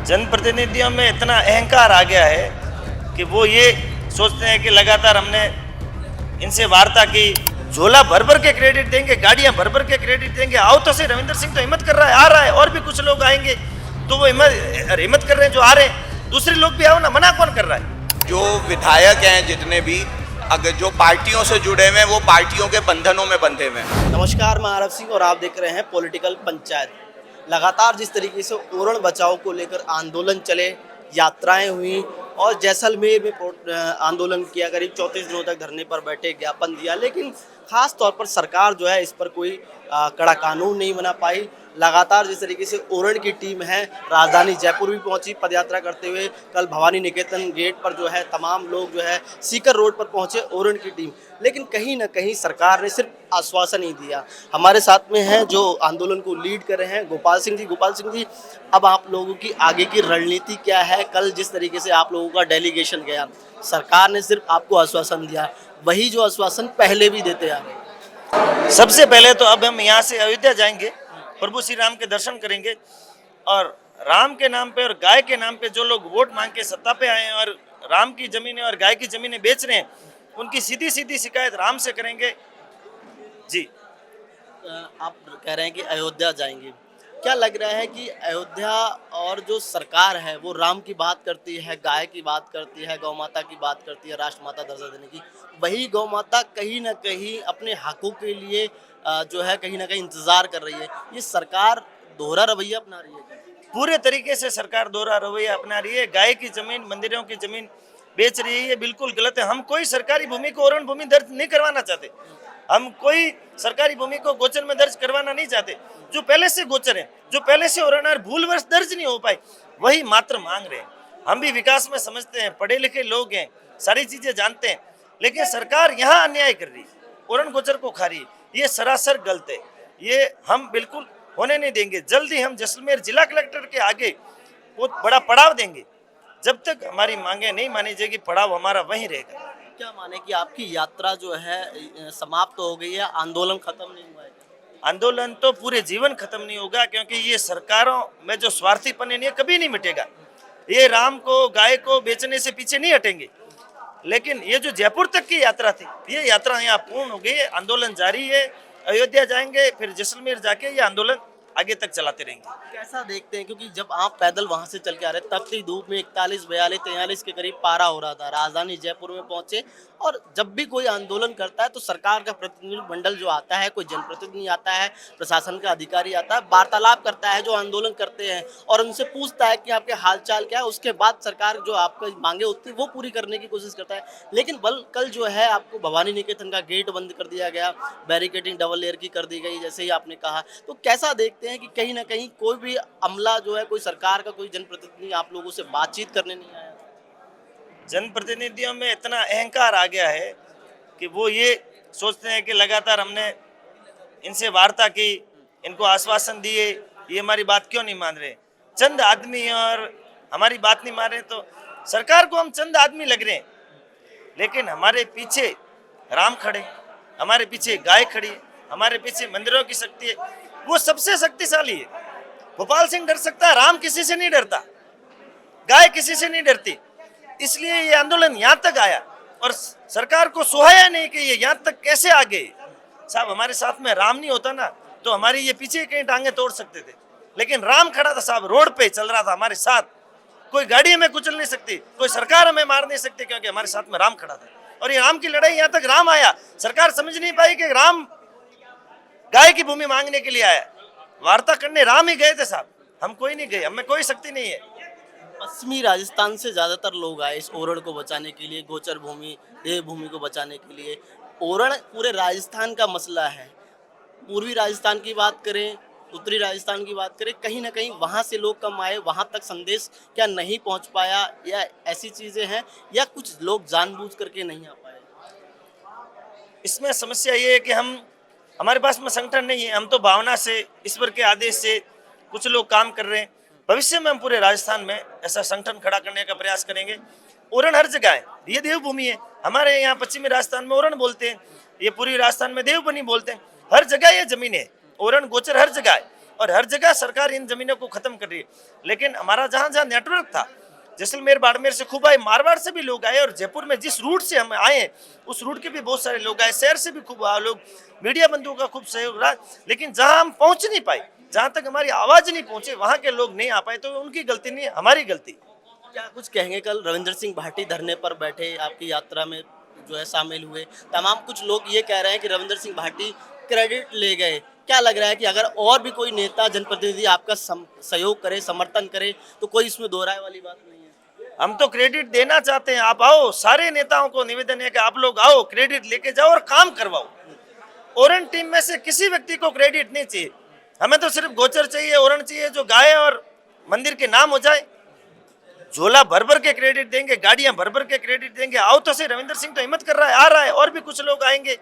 जनप्रतिनिधियों में इतना अहंकार आ गया है कि वो ये सोचते हैं कि लगातार हमने इनसे वार्ता की, झोला भर भर के क्रेडिट देंगे, गाड़ियां भर भर के क्रेडिट देंगे। आओ तो सही, रविंद्र सिंह तो हिम्मत कर रहा है, आ रहा है, और भी कुछ लोग आएंगे तो वो हिम्मत कर रहे हैं जो आ रहे हैं, दूसरे लोग भी आओ ना, मना कौन कर रहा है। जो विधायक हैं जितने भी, अगर जो पार्टियों से जुड़े हुए हैं वो पार्टियों के बंधनों में बंधे हुए हैं। नमस्कार, मैं आरव सिंह और आप देख रहे हैं पॉलिटिकल पंचायत। लगातार जिस तरीके से ओरण बचाओ को लेकर आंदोलन चले, यात्राएं हुई और जैसलमेर में आंदोलन किया, करीब 34 दिनों तक धरने पर बैठे, ज्ञापन दिया, लेकिन खास तौर पर सरकार जो है इस पर कोई कड़ा कानून नहीं बना पाई। लगातार जिस तरीके से ओरण की टीम है राजधानी जयपुर भी पहुंची पदयात्रा करते हुए। कल भवानी निकेतन गेट पर जो है तमाम लोग जो है सीकर रोड पर पहुंचे ओरण की टीम, लेकिन कहीं ना कहीं सरकार ने सिर्फ आश्वासन ही दिया। हमारे साथ में हैं जो आंदोलन को लीड कर रहे हैं, गोपाल सिंह जी। गोपाल सिंह जी, अब आप लोगों की आगे की रणनीति क्या है? कल जिस तरीके से आप लोगों का डेलीगेशन गया, सरकार ने सिर्फ आपको आश्वासन दिया, वही जो आश्वासन पहले भी देते आ रहे। सबसे पहले तो अब हम यहाँ से अयोध्या जाएंगे, प्रभु श्री राम के दर्शन करेंगे, और राम के नाम पे और गाय के नाम पे जो लोग वोट मांग के सत्ता पे आए हैं और राम की जमीनें और गाय की जमीनें बेच रहे हैं, उनकी सीधी सीधी शिकायत राम से करेंगे। जी, आप कह रहे हैं कि अयोध्या जाएंगे, क्या लग रहा है कि अयोध्या और जो सरकार है वो राम की बात करती है, गाय की बात करती है, गौ माता की बात करती है, राष्ट्रमाता दर्जा देने की, वही गौ माता कहीं ना कहीं अपने हकों के लिए जो है कहीं ना कहीं इंतजार कर रही है। ये सरकार दोहरा रवैया अपना रही है। पूरे तरीके से सरकार दोहरा रवैया अपना रही है। गाय की जमीन, मंदिरों की जमीन बेच रही है, ये बिल्कुल गलत है। हम कोई सरकारी भूमि को ओरण भूमि दर्ज नहीं करवाना चाहते, हम कोई सरकारी भूमि को गोचर में दर्ज करवाना नहीं चाहते। जो पहले से गोचर है, जो पहले से ओरण और भूलवश दर्ज नहीं हो पाई, वही मात्र मांग रहे हैं। हम भी विकास में समझते हैं, पढ़े लिखे लोग हैं, सारी चीजें जानते हैं, लेकिन सरकार यहाँ अन्याय कर रही है, ओरण गोचर को खा रही है। ये सरासर गलत है, ये हम बिल्कुल होने नहीं देंगे। जल्दी हम जैसलमेर जिला कलेक्टर के आगे बहुत बड़ा पड़ाव देंगे। जब तक हमारी मांगे नहीं मानी जाएगी, पड़ाव हमारा वहीं रहेगा। क्या माने कि आपकी यात्रा जो है समाप्त हो गई है, आंदोलन खत्म नहीं हुआ है? आंदोलन तो पूरे जीवन खत्म नहीं होगा, क्योंकि ये सरकारों में जो स्वार्थीपन है ये कभी नहीं मिटेगा। ये राम को, गाय को बेचने से पीछे नहीं हटेंगे। लेकिन ये जो जयपुर तक की यात्रा थी, ये यात्रा यहाँ पूर्ण हो गई है, आंदोलन जारी है। अयोध्या जाएंगे, फिर जैसलमेर जाके ये आंदोलन आगे तक चलाते रहेंगे। कैसा देखते हैं, क्योंकि जब आप पैदल वहां से चल के आ रहे तपती धूप में 41, 42, 43 के करीब पारा हो रहा था, राजधानी जयपुर में पहुंचे, और जब भी कोई आंदोलन करता है तो सरकार का प्रतिनिधि मंडल जो आता है, कोई जनप्रतिनिधि आता है, प्रशासन का अधिकारी आता है, वार्तालाप करता है जो आंदोलन करते हैं और उनसे पूछता है कि आपके हालचाल क्या है। उसके बाद सरकार जो आपको मांगे होती है वो पूरी करने की कोशिश करता है। लेकिन कल जो है आपको भवानी निकेतन का गेट बंद कर दिया गया, बैरिकेडिंग डबल लेयर की कर दी गई, जैसे ही आपने कहा। तो कैसा देखते हैं कि कहीं ना कहीं कोई भी अमला जो है, कोई सरकार का कोई जनप्रतिनिधि आप लोगों से बातचीत करने नहीं आया? जनप्रतिनिधियों में इतना अहंकार आ गया है कि वो ये सोचते हैं कि लगातार हमने इनसे वार्ता की, इनको आश्वासन दिए, ये हमारी बात क्यों नहीं मान रहे। चंद आदमी और हमारी बात नहीं मान रहे, तो सरकार को हम चंद आदमी लग रहे हैं, लेकिन हमारे पीछे राम खड़े, हमारे पीछे गाय खड़ी है, हमारे पीछे मंदिरों की शक्ति है, वो सबसे शक्तिशाली है। गोपाल सिंह डर सकता है, राम किसी से नहीं डरता, गाय किसी से नहीं डरती। इसलिए ये आंदोलन यहाँ तक आया और सरकार को सुहाया नहीं कि ये यहाँ तक कैसे आ गए। साहब, हमारे साथ में राम नहीं होता ना तो हमारी ये पीछे कहीं टांगे तोड़ सकते थे, लेकिन राम खड़ा था साहब, रोड पे चल रहा था हमारे साथ। कोई गाड़ी हमें कुचल नहीं सकती, कोई सरकार हमें मार नहीं सकती, क्योंकि हमारे साथ में राम खड़ा था। और ये राम की लड़ाई यहाँ तक राम आया, सरकार समझ नहीं पाई कि राम गाय की भूमि मांगने के लिए आया। वार्ता करने राम ही गए थे साहब, हम कोई नहीं गए, हमें कोई शक्ति नहीं है। पश्चिमी राजस्थान से ज़्यादातर लोग आए इस ओरण को बचाने के लिए, गोचर भूमि, देवभूमि को बचाने के लिए। ओरण पूरे राजस्थान का मसला है। पूर्वी राजस्थान की बात करें, उत्तरी राजस्थान की बात करें, कहीं ना कहीं वहाँ से लोग कम आए, वहाँ तक संदेश क्या नहीं पहुँच पाया, या ऐसी चीज़ें हैं, या कुछ लोग जानबूझ करके नहीं आ पाए? इसमें समस्या ये है कि हमारे पास में संगठन नहीं है, हम तो भावना से, ईश्वर के आदेश से कुछ लोग काम कर रहे हैं। भविष्य में हम पूरे राजस्थान में ऐसा संगठन खड़ा करने का प्रयास करेंगे। ओरण हर जगह है, ये देवभूमि है। हमारे यहाँ पश्चिमी राजस्थान में ओरण बोलते हैं, ये पूर्वी राजस्थान में देवभूमि बोलते हैं। हर जगह ये जमीन है, ओरण गोचर हर जगह है। और हर जगह सरकार इन जमीनों को खत्म कर रही है। लेकिन हमारा जहाँ जहाँ नेटवर्क था, जैसलमेर बाड़मेर से खूब आए, मारवाड़ से भी लोग आए, और जयपुर में जिस रूट से हम आए उस रूट के भी बहुत सारे लोग आए, शहर से भी खूब आए लोग, मीडिया बंधुओं का खूब सहयोग रहा। लेकिन जहाँ हम पहुँच नहीं पाए, जहाँ तक हमारी आवाज़ नहीं पहुँचे, वहाँ के लोग नहीं आ पाए, तो उनकी गलती नहीं, हमारी गलती। क्या कुछ कहेंगे? कल रविंद्र सिंह भाटी धरने पर बैठे, आपकी यात्रा में जो है शामिल हुए, तमाम कुछ लोग ये कह रहे हैं कि रविंद्र सिंह भाटी क्रेडिट ले गए। क्या लग रहा है कि अगर और भी कोई नेता जनप्रतिनिधि आपका सहयोग करे, समर्थन करे, तो कोई इसमें दो राय वाली बात नहीं है? हम तो क्रेडिट देना चाहते हैं, आप आओ, सारे नेताओं को निवेदन है कि आप लोग आओ, क्रेडिट लेके जाओ और काम करवाओ। ओरेंज टीम में से किसी व्यक्ति को क्रेडिट नहीं चाहिए, हमें तो सिर्फ गोचर चाहिए, ओरेंज चाहिए जो गाय और मंदिर के नाम हो जाए। झोला भर भर के क्रेडिट देंगे, गाड़ियां भर भर के क्रेडिट देंगे। आओ तो सही, रविंद्र सिंह तो हिम्मत कर रहा है, आ रहा है, और भी कुछ लोग आएंगे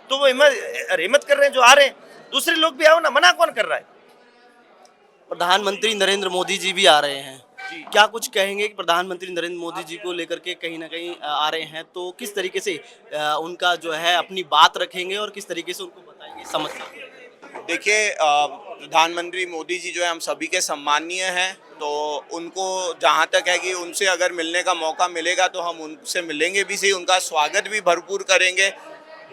तो वो हिम्मत कर रहे हैं जो आ रहे हैं, दूसरे लोग भी आओ ना, मना कौन कर रहा है। प्रधानमंत्री नरेंद्र मोदी जी भी आ रहे हैं, क्या कुछ कहेंगे कि प्रधानमंत्री नरेंद्र मोदी जी को लेकर के कहीं ना कहीं आ रहे हैं, तो किस तरीके से उनका जो है अपनी बात रखेंगे और किस तरीके से उनको बताएंगे समस्या? देखिए, प्रधानमंत्री मोदी जी जो है हम सभी के सम्माननीय हैं, तो उनको जहाँ तक है कि उनसे अगर मिलने का मौका मिलेगा तो हम उनसे मिलेंगे भी सही, उनका स्वागत भी भरपूर करेंगे,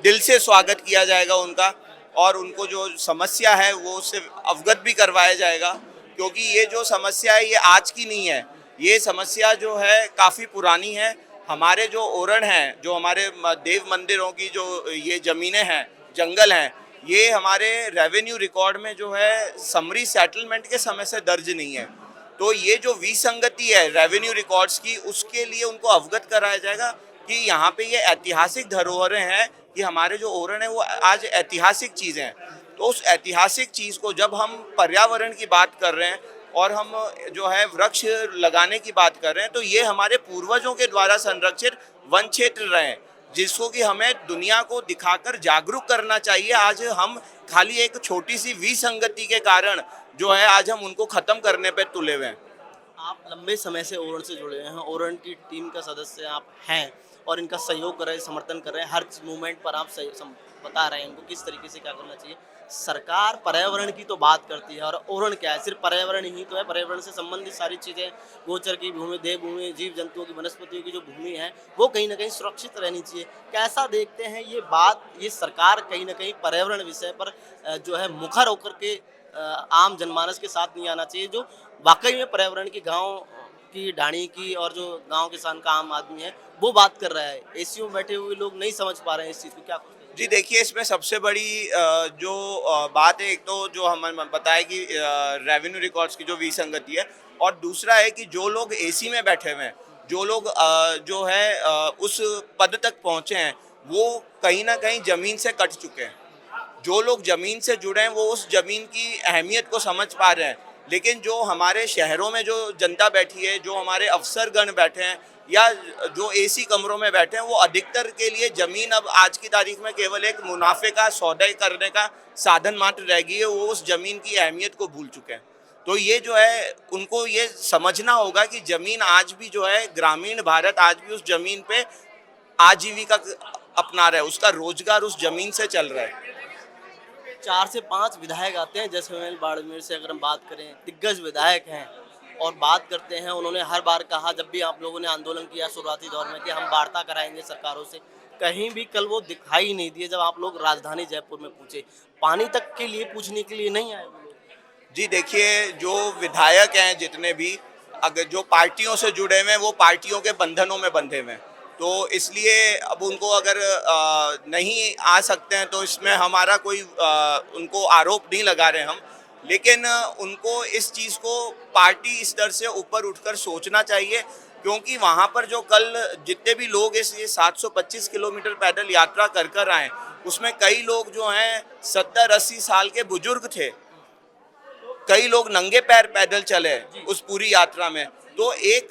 दिल से स्वागत किया जाएगा उनका, और उनको जो समस्या है वो उससे अवगत भी करवाया जाएगा। क्योंकि ये जो समस्या है ये आज की नहीं है, ये समस्या जो है काफ़ी पुरानी है। हमारे जो ओरण हैं, जो हमारे देव मंदिरों की जो ये ज़मीनें हैं, जंगल हैं, ये हमारे रेवेन्यू रिकॉर्ड में जो है समरी सेटलमेंट के समय से दर्ज नहीं है। तो ये जो विसंगति है रेवेन्यू रिकॉर्ड्स की, उसके लिए उनको अवगत कराया जाएगा कि यहाँ पे ये ऐतिहासिक धरोहरें हैं, कि हमारे जो ओरण है वो आज ऐतिहासिक चीज़ें हैं। तो उस ऐतिहासिक चीज़ को जब हम पर्यावरण की बात कर रहे हैं और हम जो है वृक्ष लगाने की बात कर रहे हैं, तो ये हमारे पूर्वजों के द्वारा संरक्षित वन क्षेत्र रहे हैं, जिसको कि हमें दुनिया को दिखाकर जागरूक करना चाहिए। आज हम खाली एक छोटी सी विसंगति के कारण जो है आज हम उनको खत्म करने पे तुले हुए हैं। आप लंबे समय से ओरण से जुड़े हैं, ओरण की टीम का सदस्य आप हैं और इनका सहयोग कर रहे हैं, समर्थन कर रहे हैं, हर मूवमेंट पर आप बता रहे हैं इनको किस तरीके से क्या करना चाहिए। सरकार पर्यावरण की तो बात करती है, और ओरण क्या है, सिर्फ पर्यावरण ही तो है, पर्यावरण से संबंधित सारी चीज़ें, गोचर की भूमि, देवभूमि, जीव जंतुओं की, वनस्पतियों की जो भूमि है वो कहीं ना कहीं सुरक्षित रहनी चाहिए। कैसा देखते हैं ये बात, ये सरकार कहीं ना कहीं पर्यावरण विषय पर जो है मुखर होकर के आम जनमानस के साथ नहीं आना चाहिए, जो वाकई में पर्यावरण की, गाँव की, ढाणी की, और जो गाँव किसान का आम आदमी है वो बात कर रहा है। एसीओ में बैठे हुए लोग नहीं समझ पा रहे हैं इस चीज़ को, क्या? जी देखिए, इसमें सबसे बड़ी जो बात है, एक तो जो हमें बताया कि रेवेन्यू रिकॉर्ड्स की जो विसंगति है, और दूसरा है कि जो लोग एसी में बैठे हुए हैं, जो लोग जो है उस पद तक पहुंचे हैं, वो कहीं ना कहीं ज़मीन से कट चुके हैं। जो लोग ज़मीन से जुड़े हैं वो उस ज़मीन की अहमियत को समझ पा रहे हैं, लेकिन जो हमारे शहरों में जो जनता बैठी है, जो हमारे अफसरगण बैठे हैं, या जो एसी कमरों में बैठे हैं, वो अधिकतर के लिए ज़मीन अब आज की तारीख में केवल एक मुनाफे का सौदा करने का साधन मात्र रह गई है। वो उस ज़मीन की अहमियत को भूल चुके हैं। तो ये जो है उनको ये समझना होगा कि ज़मीन आज भी जो है, ग्रामीण भारत आज भी उस ज़मीन पे आजीविका अपना रहा है, उसका रोजगार उस ज़मीन से चल रहा है। 4 से 5 विधायक आते हैं जैसलमेर बाड़मेर से, अगर हम बात करें, दिग्गज विधायक हैं, और बात करते हैं, उन्होंने हर बार कहा जब भी आप लोगों ने आंदोलन किया शुरुआती दौर में कि हम वार्ता कराएंगे सरकारों से, कहीं भी कल वो दिखाई नहीं दिए। जब आप लोग राजधानी जयपुर में पूछे, पानी तक के लिए पूछने के लिए नहीं आए वो लोग। जी देखिए, जो विधायक हैं जितने भी, अगर जो पार्टियों से जुड़े हुए हैं वो पार्टियों के बंधनों में बंधे हुए हैं, तो इसलिए अब उनको अगर नहीं आ सकते हैं तो इसमें हमारा कोई उनको आरोप नहीं लगा रहे हम, लेकिन उनको इस चीज़ को पार्टी स्तर से ऊपर उठकर सोचना चाहिए। क्योंकि वहाँ पर जो कल जितने भी लोग इस ये 725 किलोमीटर पैदल यात्रा कर आए, उसमें कई लोग जो हैं 70-80 साल के बुजुर्ग थे, कई लोग नंगे पैर पैदल चले उस पूरी यात्रा में। तो एक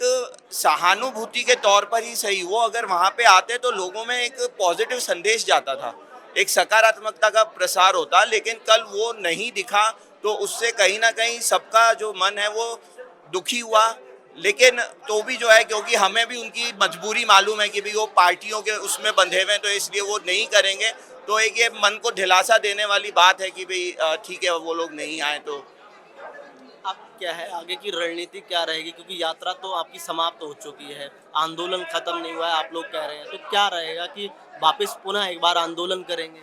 सहानुभूति के तौर पर ही सही, वो अगर वहाँ पे आते तो लोगों में एक पॉजिटिव संदेश जाता था, एक सकारात्मकता का प्रसार होता, लेकिन कल वो नहीं दिखा, तो उससे कहीं ना कहीं सबका जो मन है वो दुखी हुआ। लेकिन तो भी जो है, क्योंकि हमें भी उनकी मजबूरी मालूम है कि भाई वो पार्टियों के उसमें बंधे हुए हैं, तो इसलिए वो नहीं करेंगे। तो एक ये मन को दिलासा देने वाली बात है कि भाई ठीक है, वो लोग नहीं आए तो अब क्या है आगे की रणनीति क्या रहेगी, क्योंकि यात्रा तो आपकी समाप्त हो चुकी है, आंदोलन खत्म नहीं हुआ है आप लोग कह रहे हैं, तो क्या रहेगा कि वापस पुनः एक बार आंदोलन करेंगे?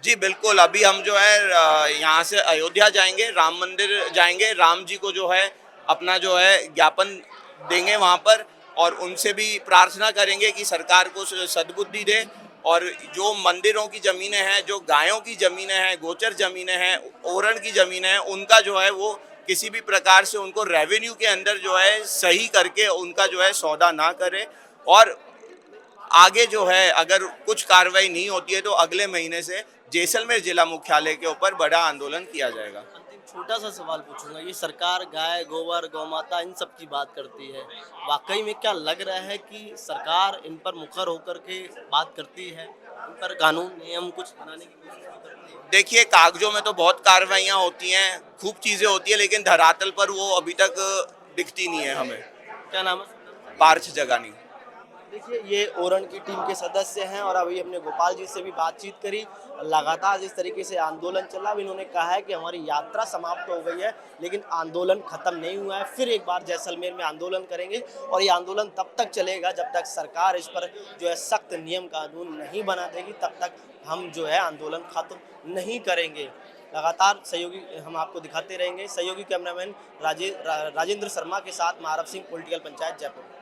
जी बिल्कुल, अभी हम जो है यहाँ से अयोध्या जाएंगे, राम मंदिर जाएंगे, राम जी को जो है अपना जो है ज्ञापन देंगे वहाँ पर, और उनसे भी प्रार्थना करेंगे कि सरकार को सद्बुद्धि दे, और जो मंदिरों की ज़मीनें हैं, जो गायों की ज़मीनें हैं, गोचर ज़मीनें हैं, ओरण की ज़मीनें हैं, उनका जो है वो किसी भी प्रकार से उनको रेवेन्यू के अंदर जो है सही करके उनका जो है सौदा ना करे। और आगे जो है अगर कुछ कार्रवाई नहीं होती है तो अगले महीने से जैसलमेर जिला मुख्यालय के ऊपर बड़ा आंदोलन किया जाएगा। अंतिम छोटा सा सवाल पूछूंगा, ये सरकार गाय गोबर गौमाता इन सब की बात करती है, वाकई में क्या लग रहा है कि सरकार इन पर मुखर होकर के बात करती है, इन पर कानून नियम कुछ बनाने की कोशिश भी करती है? देखिए, कागजों में तो बहुत कार्रवाइयाँ होती हैं, खूब चीज़ें होती हैं, लेकिन धरातल पर वो अभी तक दिखती नहीं है हमें। क्या नाम है? पार्थ जगानी। देखिए ये ओरण की टीम के सदस्य हैं और अभी हमने गोपाल जी से भी बातचीत करी। लगातार जिस तरीके से आंदोलन चला, अब इन्होंने कहा है कि हमारी यात्रा समाप्त हो गई है लेकिन आंदोलन खत्म नहीं हुआ है, फिर एक बार जैसलमेर में आंदोलन करेंगे और ये आंदोलन तब तक चलेगा जब तक सरकार इस पर जो है सख्त नियम कानून नहीं बना देगी, तब तक हम जो है आंदोलन खत्म नहीं करेंगे। लगातार सहयोगी हम आपको दिखाते रहेंगे। सहयोगी कैमरामैन राजेंद्र शर्मा के साथ मारव सिंह, पॉलिटिकल पंचायत, जयपुर।